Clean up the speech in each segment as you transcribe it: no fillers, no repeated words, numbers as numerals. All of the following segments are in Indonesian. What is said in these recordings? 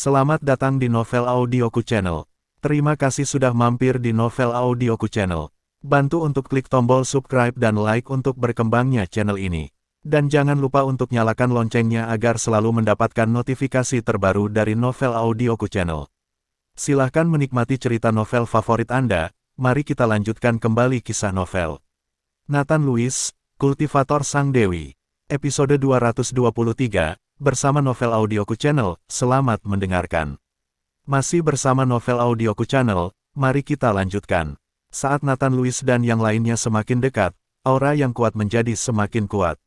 Selamat datang di Novel Audioku Channel. Terima kasih sudah mampir di Novel Audioku Channel. Bantu untuk klik tombol subscribe dan like untuk berkembangnya channel ini. Dan jangan lupa untuk nyalakan loncengnya agar selalu mendapatkan notifikasi terbaru dari Novel Audioku Channel. Silahkan menikmati cerita novel favorit Anda. Mari kita lanjutkan kembali kisah novel Nathan Lewis, Kultivator Sang Dewi. Episode 223, bersama Novel Audioku Channel. Selamat mendengarkan. Masih bersama Novel Audioku Channel, mari kita lanjutkan. Saat Nathan Lewis dan yang lainnya semakin dekat, aura yang kuat menjadi semakin kuat.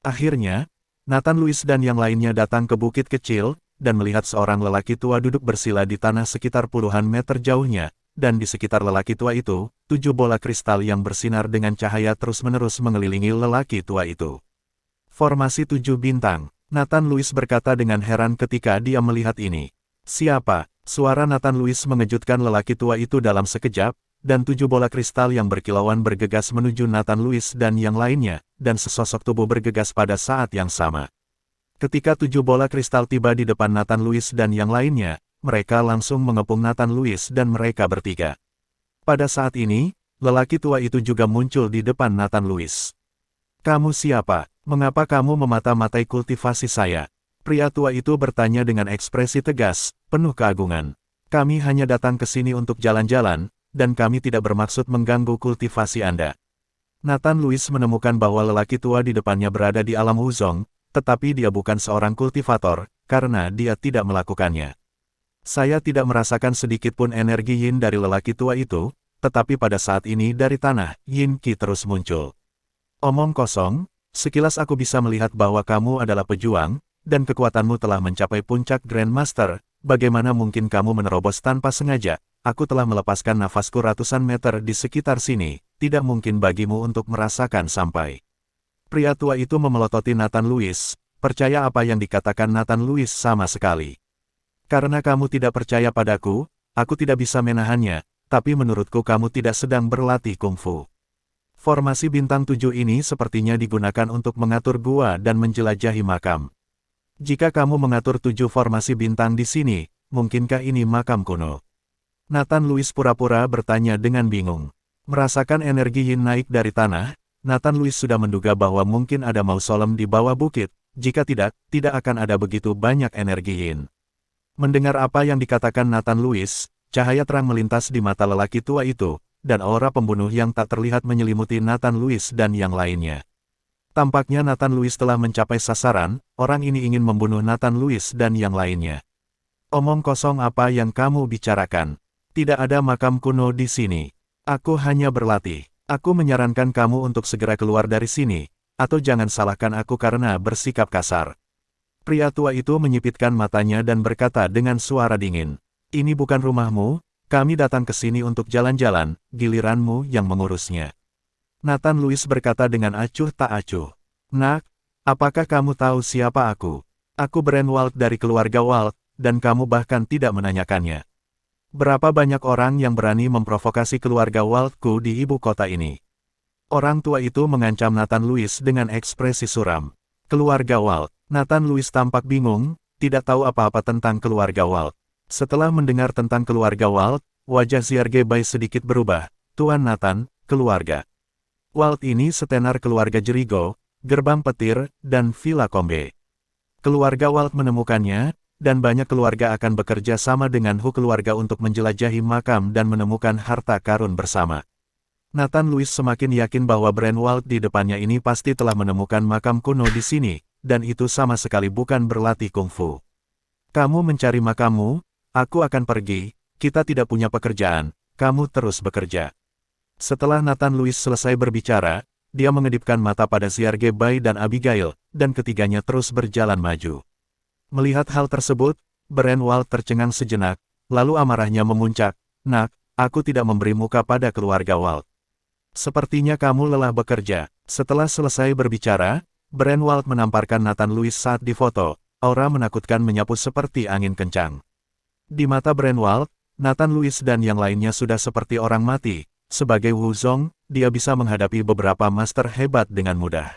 Akhirnya, Nathan Lewis dan yang lainnya datang ke bukit kecil, dan melihat seorang lelaki tua duduk bersila di tanah sekitar puluhan meter jauhnya, dan di sekitar lelaki tua itu, 7 bola kristal yang bersinar dengan cahaya terus-menerus mengelilingi lelaki tua itu. Formasi 7 bintang, Nathan Lewis berkata dengan heran ketika dia melihat ini. Siapa? Suara Nathan Lewis mengejutkan lelaki tua itu dalam sekejap, dan 7 bola kristal yang berkilauan bergegas menuju Nathan Lewis dan yang lainnya, dan sesosok tubuh bergegas pada saat yang sama. Ketika 7 bola kristal tiba di depan Nathan Lewis dan yang lainnya, mereka langsung mengepung Nathan Lewis dan mereka bertiga. Pada saat ini, lelaki tua itu juga muncul di depan Nathan Lewis. Kamu siapa? Mengapa kamu memata-matai kultivasi saya? Pria tua itu bertanya dengan ekspresi tegas, penuh keagungan. Kami hanya datang ke sini untuk jalan-jalan, dan kami tidak bermaksud mengganggu kultivasi Anda. Nathan Lewis menemukan bahwa lelaki tua di depannya berada di alam Wuzong, tetapi dia bukan seorang kultivator, karena dia tidak melakukannya. Saya tidak merasakan sedikit pun energi yin dari lelaki tua itu, tetapi pada saat ini dari tanah, yin qi terus muncul. Omong kosong, sekilas aku bisa melihat bahwa kamu adalah pejuang, dan kekuatanmu telah mencapai puncak Grandmaster. Bagaimana mungkin kamu menerobos tanpa sengaja? Aku telah melepaskan nafasku ratusan meter di sekitar sini, tidak mungkin bagimu untuk merasakan sampai. Pria tua itu memelototi Nathan Lewis. Percaya apa yang dikatakan Nathan Lewis sama sekali. Karena kamu tidak percaya padaku, aku tidak bisa menahannya, tapi menurutku kamu tidak sedang berlatih kungfu. Formasi bintang 7 ini sepertinya digunakan untuk mengatur gua dan menjelajahi makam. Jika kamu mengatur 7 formasi bintang di sini, mungkinkah ini makam kuno? Nathan Lewis pura-pura bertanya dengan bingung. Merasakan energi yin naik dari tanah, Nathan Lewis sudah menduga bahwa mungkin ada mausolem di bawah bukit, jika tidak, tidak akan ada begitu banyak energi yin. Mendengar apa yang dikatakan Nathan Lewis, cahaya terang melintas di mata lelaki tua itu, dan aura pembunuh yang tak terlihat menyelimuti Nathan Lewis dan yang lainnya. Tampaknya Nathan Lewis telah mencapai sasaran, orang ini ingin membunuh Nathan Lewis dan yang lainnya. Omong kosong apa yang kamu bicarakan? Tidak ada makam kuno di sini. Aku hanya berlatih. Aku menyarankan kamu untuk segera keluar dari sini, atau jangan salahkan aku karena bersikap kasar. Pria tua itu menyipitkan matanya dan berkata dengan suara dingin. Ini bukan rumahmu. Kami datang ke sini untuk jalan-jalan, giliranmu yang mengurusnya. Nathan Lewis berkata dengan acuh tak acuh. Nak, apakah kamu tahu siapa aku? Aku Brand Walt dari keluarga Walt, dan kamu bahkan tidak menanyakannya. Berapa banyak orang yang berani memprovokasi keluarga Waltku di ibu kota ini? Orang tua itu mengancam Nathan Lewis dengan ekspresi suram. Keluarga Walt. Nathan Lewis tampak bingung, tidak tahu apa-apa tentang keluarga Walt. Setelah mendengar tentang keluarga Walt, wajah Zierge Bai sedikit berubah. Tuan Nathan, keluarga Walt ini setenar keluarga Jericho, Gerbang Petir, dan Villa Combe. Keluarga Walt menemukannya, dan banyak keluarga akan bekerja sama dengan Hu keluarga untuk menjelajahi makam dan menemukan harta karun bersama. Nathan Lewis semakin yakin bahwa Brand Walt di depannya ini pasti telah menemukan makam kuno di sini, dan itu sama sekali bukan berlatih kungfu. Kamu mencari makammu? Aku akan pergi, kita tidak punya pekerjaan, kamu terus bekerja. Setelah Nathan Lewis selesai berbicara, dia mengedipkan mata pada Zierge Bai dan Abigail, dan ketiganya terus berjalan maju. Melihat hal tersebut, Brand Walt tercengang sejenak, lalu amarahnya memuncak. Nak, aku tidak memberi muka pada keluarga Walt. Sepertinya kamu lelah bekerja. Setelah selesai berbicara, Brand Walt menamparkan Nathan Lewis saat difoto, aura menakutkan menyapu seperti angin kencang. Di mata Brand Walt, Nathan Lewis dan yang lainnya sudah seperti orang mati. Sebagai Wuzong, dia bisa menghadapi beberapa master hebat dengan mudah.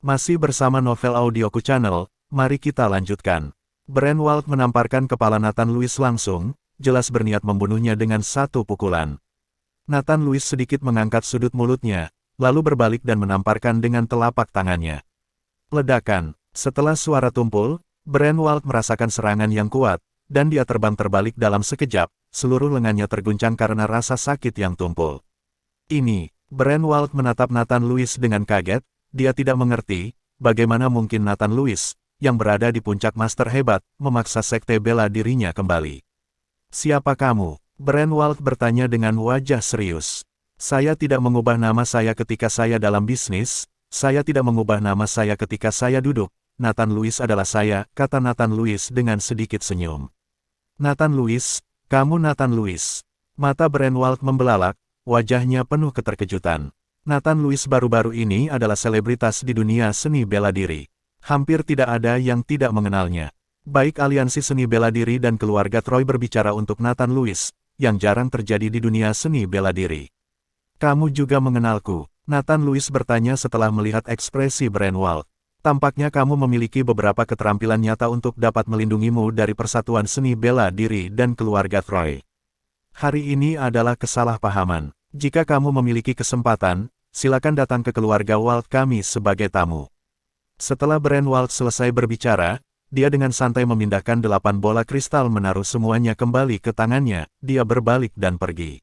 Masih bersama Novel Audioku Channel, mari kita lanjutkan. Brenwald menamparkan kepala Nathan Lewis langsung, jelas berniat membunuhnya dengan satu pukulan. Nathan Lewis sedikit mengangkat sudut mulutnya, lalu berbalik dan menamparkan dengan telapak tangannya. Ledakan. Setelah suara tumpul, Brenwald merasakan serangan yang kuat, dan dia terbang terbalik dalam sekejap, seluruh lengannya terguncang karena rasa sakit yang tumpul. Ini, Brenwald menatap Nathan Lewis dengan kaget, dia tidak mengerti, bagaimana mungkin Nathan Lewis, yang berada di puncak master hebat, memaksa sekte bela dirinya kembali. Siapa kamu? Brenwald bertanya dengan wajah serius. Saya tidak mengubah nama saya ketika saya dalam bisnis, saya tidak mengubah nama saya ketika saya duduk. Nathan Lewis adalah saya, kata Nathan Lewis dengan sedikit senyum. Nathan Lewis, kamu Nathan Lewis. Mata Brenwald membelalak, wajahnya penuh keterkejutan. Nathan Lewis baru-baru ini adalah selebritas di dunia seni bela diri. Hampir tidak ada yang tidak mengenalnya. Baik aliansi seni bela diri dan keluarga Troy berbicara untuk Nathan Lewis, yang jarang terjadi di dunia seni bela diri. Kamu juga mengenalku, Nathan Lewis bertanya setelah melihat ekspresi Brenwald. Tampaknya kamu memiliki beberapa keterampilan nyata untuk dapat melindungimu dari persatuan seni bela diri dan keluarga Troy. Hari ini adalah kesalahpahaman. Jika kamu memiliki kesempatan, silakan datang ke keluarga Wald kami sebagai tamu. Setelah Brenwald selesai berbicara, dia dengan santai memindahkan 8 bola kristal menaruh semuanya kembali ke tangannya, dia berbalik dan pergi.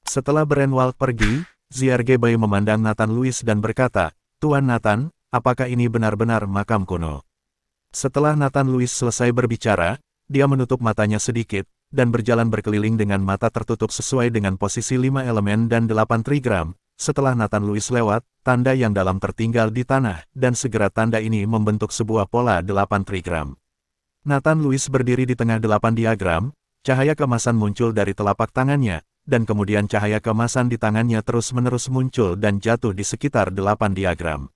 Setelah Brenwald pergi, Ziergebay memandang Nathan Lewis dan berkata, Tuan Nathan, apakah ini benar-benar makam kuno? Setelah Nathan Lewis selesai berbicara, dia menutup matanya sedikit, dan berjalan berkeliling dengan mata tertutup sesuai dengan posisi 5 elemen dan 8 trigram. Setelah Nathan Lewis lewat, tanda yang dalam tertinggal di tanah, dan segera tanda ini membentuk sebuah pola 8 trigram. Nathan Lewis berdiri di tengah 8 diagram, cahaya keemasan muncul dari telapak tangannya, dan kemudian cahaya keemasan di tangannya terus-menerus muncul dan jatuh di sekitar 8 diagram.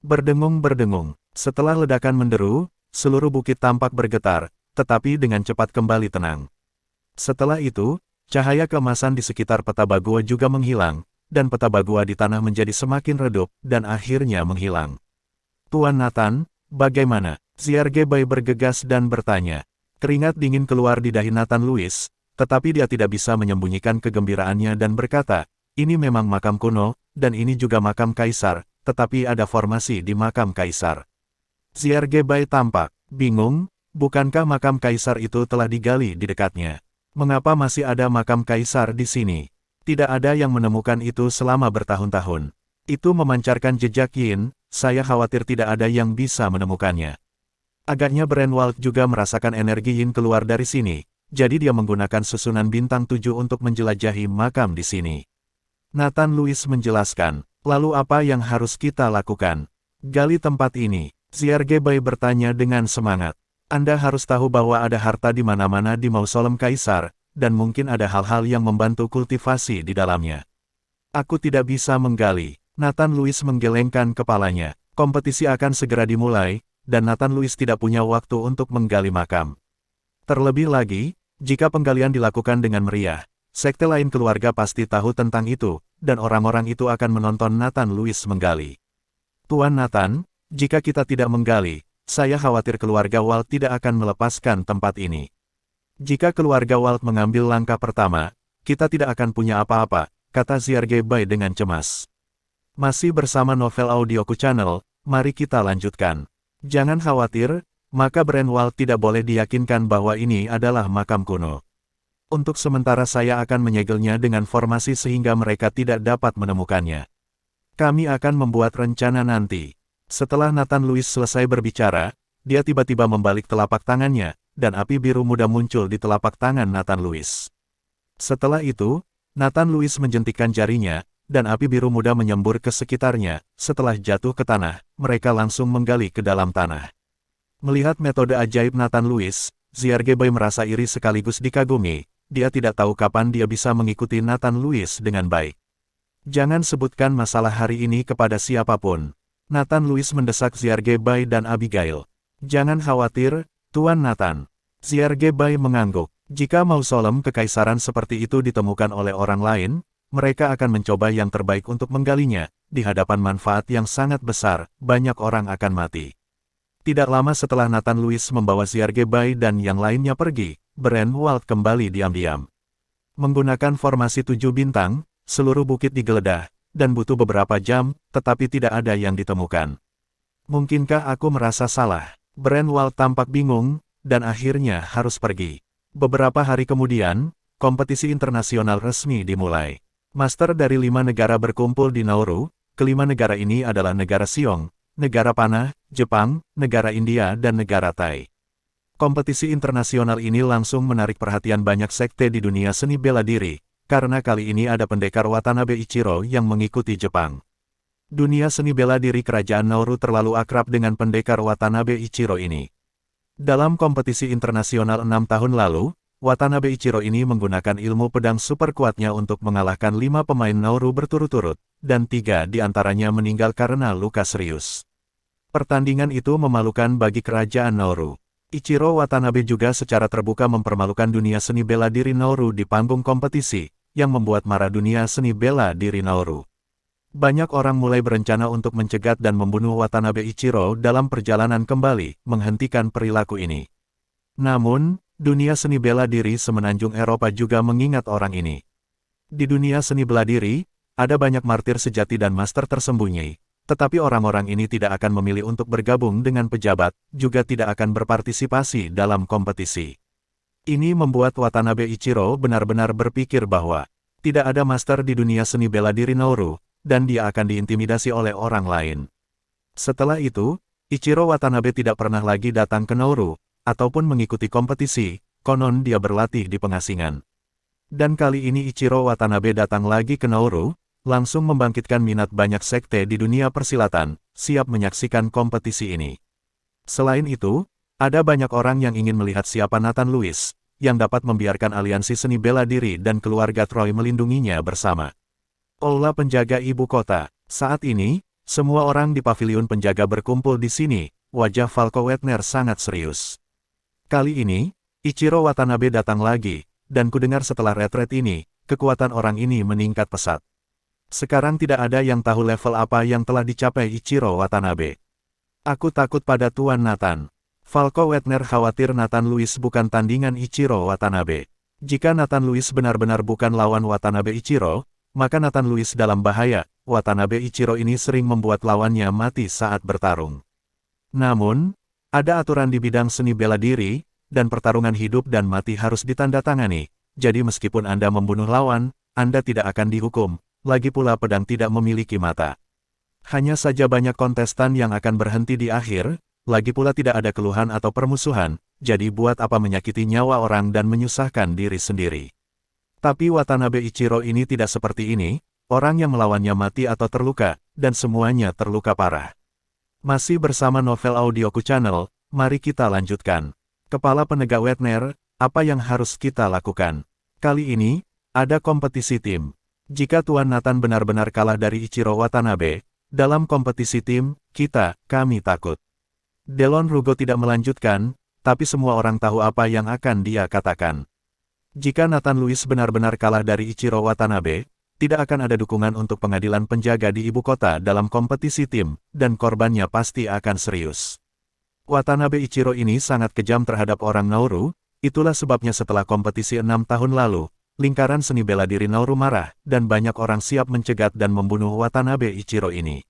Berdengung-berdengung, setelah ledakan menderu, seluruh bukit tampak bergetar, tetapi dengan cepat kembali tenang. Setelah itu, cahaya keemasan di sekitar peta bagua juga menghilang, dan peta bagua di tanah menjadi semakin redup, dan akhirnya menghilang. Tuan Nathan, bagaimana? Ziergebay bergegas dan bertanya. Keringat dingin keluar di dahi Nathan Lewis, tetapi dia tidak bisa menyembunyikan kegembiraannya dan berkata, ini memang makam kuno, dan ini juga makam kaisar, tetapi ada formasi di makam kaisar. Ziergebay tampak bingung, bukankah makam kaisar itu telah digali di dekatnya? Mengapa masih ada makam kaisar di sini? Tidak ada yang menemukan itu selama bertahun-tahun. Itu memancarkan jejak yin, saya khawatir tidak ada yang bisa menemukannya. Agaknya Brenwald juga merasakan energi yin keluar dari sini, jadi dia menggunakan susunan bintang 7 untuk menjelajahi makam di sini. Nathan Lewis menjelaskan, lalu apa yang harus kita lakukan? Gali tempat ini, Ziergebay bertanya dengan semangat. Anda harus tahu bahwa ada harta di mana-mana di mausolem kaisar, dan mungkin ada hal-hal yang membantu kultivasi di dalamnya. Aku tidak bisa menggali. Nathan Lewis menggelengkan kepalanya. Kompetisi akan segera dimulai, dan Nathan Lewis tidak punya waktu untuk menggali makam. Terlebih lagi, jika penggalian dilakukan dengan meriah, sekte lain keluarga pasti tahu tentang itu, dan orang-orang itu akan menonton Nathan Lewis menggali. Tuan Nathan, jika kita tidak menggali, saya khawatir keluarga Wald tidak akan melepaskan tempat ini. Jika keluarga Wald mengambil langkah pertama, kita tidak akan punya apa-apa, kata Ziergebay dengan cemas. Masih bersama Novel Audioku Channel, mari kita lanjutkan. Jangan khawatir, maka Brenwald tidak boleh diyakinkan bahwa ini adalah makam kuno. Untuk sementara saya akan menyegelnya dengan formasi sehingga mereka tidak dapat menemukannya. Kami akan membuat rencana nanti. Setelah Nathan Lewis selesai berbicara, dia tiba-tiba membalik telapak tangannya, dan api biru muda muncul di telapak tangan Nathan Lewis. Setelah itu, Nathan Lewis menjentikkan jarinya, dan api biru muda menyembur ke sekitarnya. Setelah jatuh ke tanah, mereka langsung menggali ke dalam tanah. Melihat metode ajaib Nathan Lewis, Ziergebay merasa iri sekaligus dikagumi. Dia tidak tahu kapan dia bisa mengikuti Nathan Lewis dengan baik. Jangan sebutkan masalah hari ini kepada siapapun. Nathan Lewis mendesak Ziergebay dan Abigail. Jangan khawatir, Tuan Nathan. Ziergebay mengangguk. Jika mausolem kekaisaran seperti itu ditemukan oleh orang lain, mereka akan mencoba yang terbaik untuk menggalinya. Di hadapan manfaat yang sangat besar, banyak orang akan mati. Tidak lama setelah Nathan Lewis membawa Xiarge Bai dan yang lainnya pergi, Brand Wald kembali diam-diam. Menggunakan formasi 7 bintang, seluruh bukit digeledah, dan butuh beberapa jam, tetapi tidak ada yang ditemukan. Mungkinkah aku merasa salah? Brand Wald tampak bingung, dan akhirnya harus pergi. Beberapa hari kemudian, kompetisi internasional resmi dimulai. Master dari 5 negara berkumpul di Nauru. Kelima negara ini adalah negara Siong, negara Panah, Jepang, negara India dan negara Thai. Kompetisi internasional ini langsung menarik perhatian banyak sekte di dunia seni bela diri, karena kali ini ada pendekar Watanabe Ichiro yang mengikuti Jepang. Dunia seni bela diri kerajaan Nauru terlalu akrab dengan pendekar Watanabe Ichiro ini. Dalam kompetisi internasional 6 tahun lalu, Watanabe Ichiro ini menggunakan ilmu pedang super kuatnya untuk mengalahkan 5 pemain Nauru berturut-turut, dan 3 di antaranya meninggal karena luka serius. Pertandingan itu memalukan bagi kerajaan Nauru. Ichiro Watanabe juga secara terbuka mempermalukan dunia seni bela diri Nauru di panggung kompetisi, yang membuat marah dunia seni bela diri Nauru. Banyak orang mulai berencana untuk mencegat dan membunuh Watanabe Ichiro dalam perjalanan kembali, menghentikan perilaku ini. Namun, dunia seni bela diri semenanjung Eropa juga mengingat orang ini. Di dunia seni bela diri, ada banyak martir sejati dan master tersembunyi. Tetapi orang-orang ini tidak akan memilih untuk bergabung dengan pejabat, juga tidak akan berpartisipasi dalam kompetisi. Ini membuat Watanabe Ichiro benar-benar berpikir bahwa tidak ada master di dunia seni bela diri Nauru, dan dia akan diintimidasi oleh orang lain. Setelah itu, Ichiro Watanabe tidak pernah lagi datang ke Nauru, ataupun mengikuti kompetisi, konon dia berlatih di pengasingan. Dan kali ini Ichiro Watanabe datang lagi ke Nauru, langsung membangkitkan minat banyak sekte di dunia persilatan, siap menyaksikan kompetisi ini. Selain itu, ada banyak orang yang ingin melihat siapa Nathan Lewis, yang dapat membiarkan aliansi seni bela diri dan keluarga Troy melindunginya bersama. Aula penjaga ibu kota. Saat ini, semua orang di paviliun penjaga berkumpul di sini, wajah Falco Wettner sangat serius. Kali ini, Ichiro Watanabe datang lagi, dan kudengar setelah retret ini, kekuatan orang ini meningkat pesat. Sekarang tidak ada yang tahu level apa yang telah dicapai Ichiro Watanabe. Aku takut pada Tuan Nathan. Falco Wettner khawatir Nathan Lewis bukan tandingan Ichiro Watanabe. Jika Nathan Lewis benar-benar bukan lawan Watanabe Ichiro, maka Nathan Lewis dalam bahaya. Watanabe Ichiro ini sering membuat lawannya mati saat bertarung. Namun, ada aturan di bidang seni bela diri, dan pertarungan hidup dan mati harus ditandatangani. Jadi meskipun Anda membunuh lawan, Anda tidak akan dihukum. Lagi pula pedang tidak memiliki mata. Hanya saja banyak kontestan yang akan berhenti di akhir, lagi pula tidak ada keluhan atau permusuhan, jadi buat apa menyakiti nyawa orang dan menyusahkan diri sendiri. Tapi Watanabe Ichiro ini tidak seperti ini, orang yang melawannya mati atau terluka, dan semuanya terluka parah. Masih bersama Novel Audioku Channel, mari kita lanjutkan. Kepala Penegak Wettner, apa yang harus kita lakukan? Kali ini, ada kompetisi tim. Jika Tuan Nathan benar-benar kalah dari Ichiro Watanabe, dalam kompetisi tim, kami takut. Delon Rugo tidak melanjutkan, tapi semua orang tahu apa yang akan dia katakan. Jika Nathan Lewis benar-benar kalah dari Ichiro Watanabe, tidak akan ada dukungan untuk pengadilan penjaga di ibu kota dalam kompetisi tim, dan korbannya pasti akan serius. Watanabe Ichiro ini sangat kejam terhadap orang Nauru, itulah sebabnya setelah kompetisi 6 tahun lalu, lingkaran seni bela diri Nauru marah, dan banyak orang siap mencegat dan membunuh Watanabe Ichiro ini.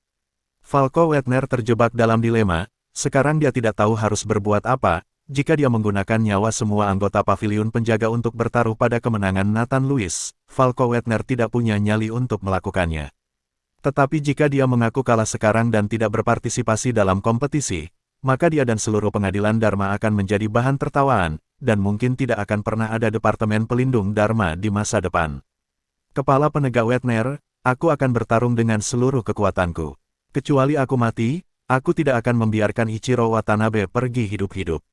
Falco Wettner terjebak dalam dilema, sekarang dia tidak tahu harus berbuat apa, jika dia menggunakan nyawa semua anggota paviliun penjaga untuk bertaruh pada kemenangan Nathan Lewis, Falco Wettner tidak punya nyali untuk melakukannya. Tetapi jika dia mengaku kalah sekarang dan tidak berpartisipasi dalam kompetisi, maka dia dan seluruh pengadilan Dharma akan menjadi bahan tertawaan, dan mungkin tidak akan pernah ada Departemen Pelindung Dharma di masa depan. Kepala Penegak Wettner, aku akan bertarung dengan seluruh kekuatanku. Kecuali aku mati, aku tidak akan membiarkan Ichiro Watanabe pergi hidup-hidup.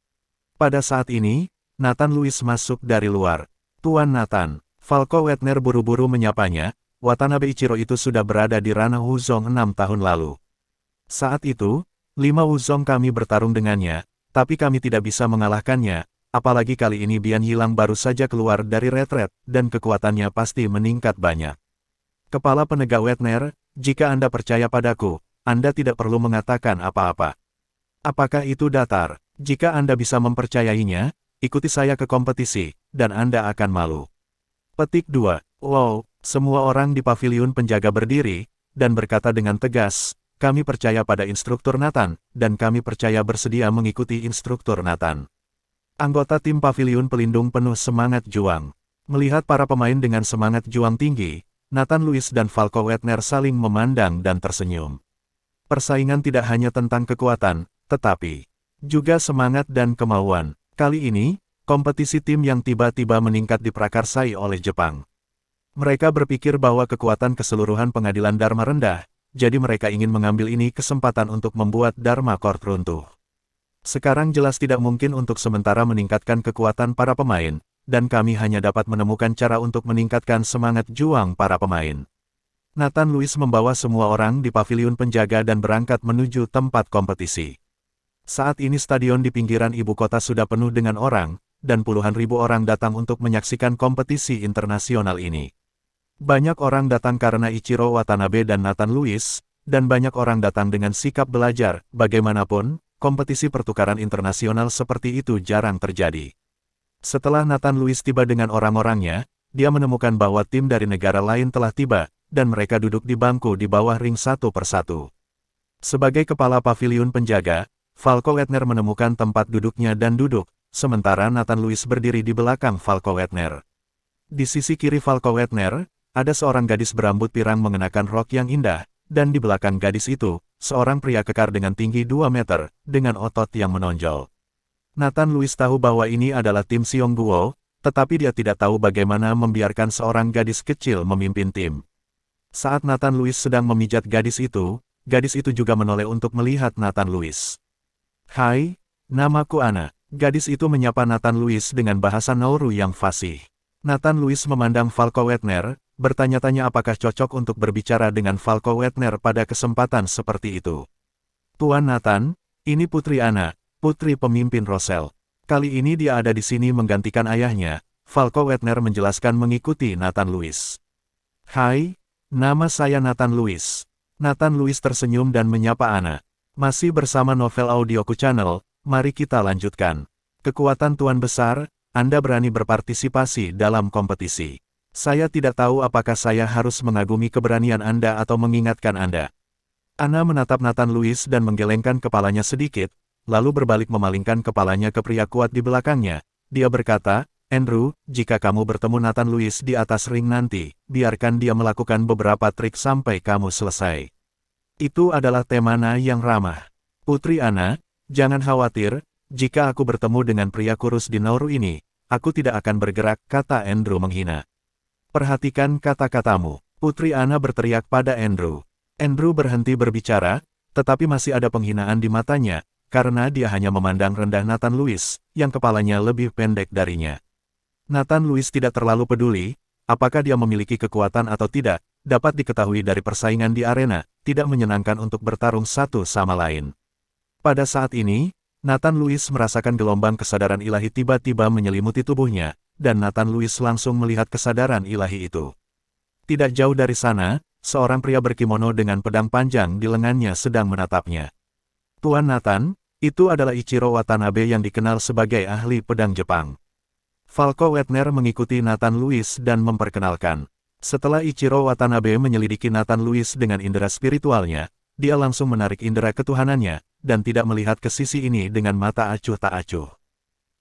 Pada saat ini, Nathan Lewis masuk dari luar. Tuan Nathan, Falco Wettner buru-buru menyapanya, Watanabe Ichiro itu sudah berada di ranah Wuzong 6 tahun lalu. Saat itu, 5 Wuzong kami bertarung dengannya, tapi kami tidak bisa mengalahkannya. Apalagi kali ini Bian Yilang baru saja keluar dari retret, dan kekuatannya pasti meningkat banyak. Kepala Penegak Wettner, jika Anda percaya padaku, Anda tidak perlu mengatakan apa-apa. Apakah itu datar? Jika Anda bisa mempercayainya, ikuti saya ke kompetisi, dan Anda akan malu. Petik 2. Wow, semua orang di paviliun penjaga berdiri, dan berkata dengan tegas, kami percaya pada instruktur Nathan, dan kami percaya bersedia mengikuti instruktur Nathan. Anggota tim paviliun pelindung penuh semangat juang. Melihat para pemain dengan semangat juang tinggi, Nathan Lewis dan Falco Wagner saling memandang dan tersenyum. Persaingan tidak hanya tentang kekuatan, tetapi juga semangat dan kemauan. Kali ini, kompetisi tim yang tiba-tiba meningkat diprakarsai oleh Jepang. Mereka berpikir bahwa kekuatan keseluruhan pengadilan Dharma rendah, jadi mereka ingin mengambil ini kesempatan untuk membuat Dharma Court runtuh. Sekarang jelas tidak mungkin untuk sementara meningkatkan kekuatan para pemain, dan kami hanya dapat menemukan cara untuk meningkatkan semangat juang para pemain. Nathan Lewis membawa semua orang di paviliun penjaga dan berangkat menuju tempat kompetisi. Saat ini stadion di pinggiran ibu kota sudah penuh dengan orang, dan puluhan ribu orang datang untuk menyaksikan kompetisi internasional ini. Banyak orang datang karena Ichiro Watanabe dan Nathan Lewis, dan banyak orang datang dengan sikap belajar. Bagaimanapun, kompetisi pertukaran internasional seperti itu jarang terjadi. Setelah Nathan Lewis tiba dengan orang-orangnya, dia menemukan bahwa tim dari negara lain telah tiba, dan mereka duduk di bangku di bawah ring satu persatu. Sebagai kepala paviliun penjaga, Falco Wagner menemukan tempat duduknya dan duduk, sementara Nathan Lewis berdiri di belakang Falco Wagner. Di sisi kiri Falco Wagner, ada seorang gadis berambut pirang mengenakan rok yang indah, dan di belakang gadis itu, seorang pria kekar dengan tinggi 2 meter, dengan otot yang menonjol. Nathan Lewis tahu bahwa ini adalah tim Seongguo, tetapi dia tidak tahu bagaimana membiarkan seorang gadis kecil memimpin tim. Saat Nathan Lewis sedang memijat gadis itu juga menoleh untuk melihat Nathan Lewis. Hai, namaku Anna. Gadis itu menyapa Nathan Lewis dengan bahasa Nauru yang fasih. Nathan Lewis memandang Falco Wagner, bertanya-tanya apakah cocok untuk berbicara dengan Falco Wagner pada kesempatan seperti itu. Tuan Nathan, ini Putri Anna, putri pemimpin Rosel. Kali ini dia ada di sini menggantikan ayahnya, Falco Wagner menjelaskan mengikuti Nathan Lewis. Hai, nama saya Nathan Lewis. Nathan Lewis tersenyum dan menyapa Anna. Masih bersama Novel Audioku Channel, mari kita lanjutkan. Kekuatan Tuan Besar, Anda berani berpartisipasi dalam kompetisi. Saya tidak tahu apakah saya harus mengagumi keberanian Anda atau mengingatkan Anda. Anna menatap Nathan Lewis dan menggelengkan kepalanya sedikit, lalu berbalik memalingkan kepalanya ke pria kuat di belakangnya. Dia berkata, Andrew, jika kamu bertemu Nathan Lewis di atas ring nanti, biarkan dia melakukan beberapa trik sampai kamu selesai. Itu adalah temana yang ramah. Putri Anna, jangan khawatir, jika aku bertemu dengan pria kurus di Nauru ini, aku tidak akan bergerak, kata Andrew menghina. Perhatikan kata-katamu, Putri Anna berteriak pada Andrew. Andrew berhenti berbicara, tetapi masih ada penghinaan di matanya, karena dia hanya memandang rendah Nathan Lewis, yang kepalanya lebih pendek darinya. Nathan Lewis tidak terlalu peduli, apakah dia memiliki kekuatan atau tidak, dapat diketahui dari persaingan di arena, tidak menyenangkan untuk bertarung satu sama lain. Pada saat ini, Nathan Lewis merasakan gelombang kesadaran ilahi tiba-tiba menyelimuti tubuhnya, dan Nathan Lewis langsung melihat kesadaran ilahi itu. Tidak jauh dari sana, seorang pria berkimono dengan pedang panjang di lengannya sedang menatapnya. Tuan Nathan, itu adalah Ichiro Watanabe yang dikenal sebagai ahli pedang Jepang. Falco Wagner mengikuti Nathan Lewis dan memperkenalkan. Setelah Ichiro Watanabe menyelidiki Nathan Lewis dengan indera spiritualnya, dia langsung menarik indera ketuhanannya, dan tidak melihat ke sisi ini dengan mata acuh tak acuh.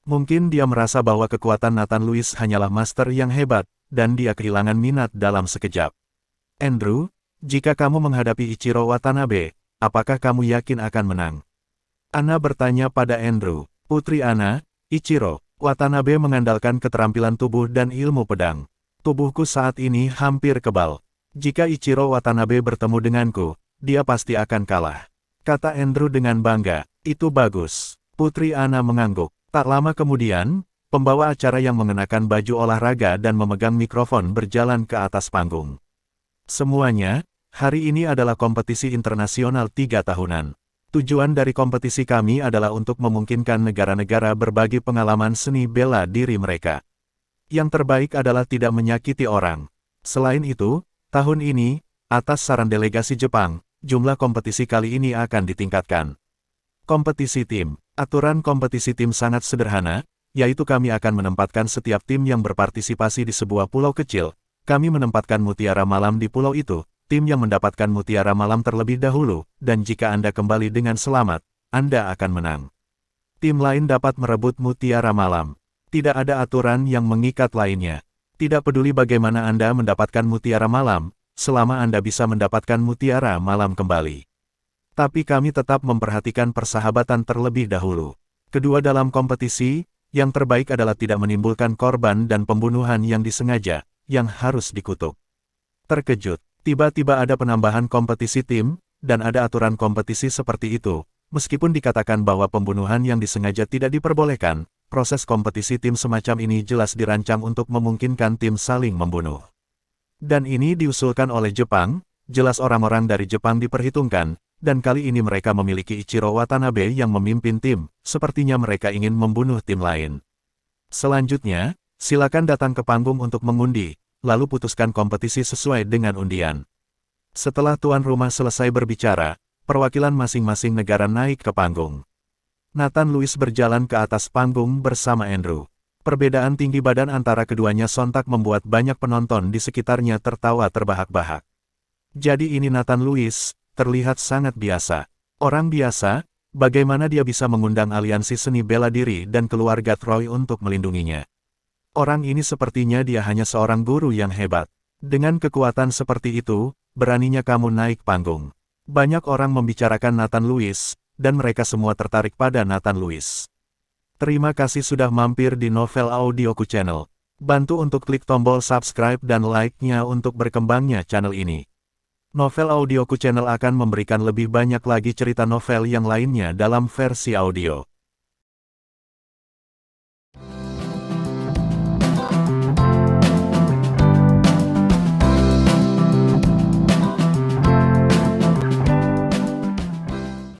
Mungkin dia merasa bahwa kekuatan Nathan Lewis hanyalah master yang hebat, dan dia kehilangan minat dalam sekejap. Andrew, jika kamu menghadapi Ichiro Watanabe, apakah kamu yakin akan menang? Anna bertanya pada Andrew. Putri Anna, Ichiro Watanabe mengandalkan keterampilan tubuh dan ilmu pedang. Tubuhku saat ini hampir kebal. Jika Ichiro Watanabe bertemu denganku, dia pasti akan kalah. Kata Andrew dengan bangga. Itu bagus. Putri Anna mengangguk. Tak lama kemudian, pembawa acara yang mengenakan baju olahraga dan memegang mikrofon berjalan ke atas panggung. Semuanya, hari ini adalah kompetisi internasional 3 tahunan. Tujuan dari kompetisi kami adalah untuk memungkinkan negara-negara berbagi pengalaman seni bela diri mereka. Yang terbaik adalah tidak menyakiti orang. Selain itu, tahun ini, atas saran delegasi Jepang, jumlah kompetisi kali ini akan ditingkatkan. Kompetisi tim. Aturan kompetisi tim sangat sederhana, yaitu kami akan menempatkan setiap tim yang berpartisipasi di sebuah pulau kecil. Kami menempatkan mutiara malam di pulau itu, tim yang mendapatkan mutiara malam terlebih dahulu, dan jika Anda kembali dengan selamat, Anda akan menang. Tim lain dapat merebut mutiara malam. Tidak ada aturan yang mengikat lainnya. Tidak peduli bagaimana Anda mendapatkan mutiara malam, selama Anda bisa mendapatkan mutiara malam kembali. Tapi kami tetap memperhatikan persahabatan terlebih dahulu. Kedua, dalam kompetisi, yang terbaik adalah tidak menimbulkan korban dan pembunuhan yang disengaja, yang harus dikutuk. Terkejut, tiba-tiba ada penambahan kompetisi tim, dan ada aturan kompetisi seperti itu. Meskipun dikatakan bahwa pembunuhan yang disengaja tidak diperbolehkan, proses kompetisi tim semacam ini jelas dirancang untuk memungkinkan tim saling membunuh. Dan ini diusulkan oleh Jepang, jelas orang-orang dari Jepang diperhitungkan, dan kali ini mereka memiliki Ichiro Watanabe yang memimpin tim, sepertinya mereka ingin membunuh tim lain. Selanjutnya, silakan datang ke panggung untuk mengundi, lalu putuskan kompetisi sesuai dengan undian. Setelah tuan rumah selesai berbicara, perwakilan masing-masing negara naik ke panggung. Nathan Lewis berjalan ke atas panggung bersama Andrew. Perbedaan tinggi badan antara keduanya sontak membuat banyak penonton di sekitarnya tertawa terbahak-bahak. Jadi ini Nathan Lewis, terlihat sangat biasa. Orang biasa, bagaimana dia bisa mengundang aliansi seni bela diri dan keluarga Troy untuk melindunginya? Orang ini sepertinya dia hanya seorang guru yang hebat. Dengan kekuatan seperti itu, beraninya kamu naik panggung. Banyak orang membicarakan Nathan Lewis, dan mereka semua tertarik pada Nathan Lewis. Terima kasih sudah mampir di Novel Audioku Channel. Bantu untuk klik tombol subscribe dan like-nya untuk berkembangnya channel ini. Novel Audioku Channel akan memberikan lebih banyak lagi cerita novel yang lainnya dalam versi audio.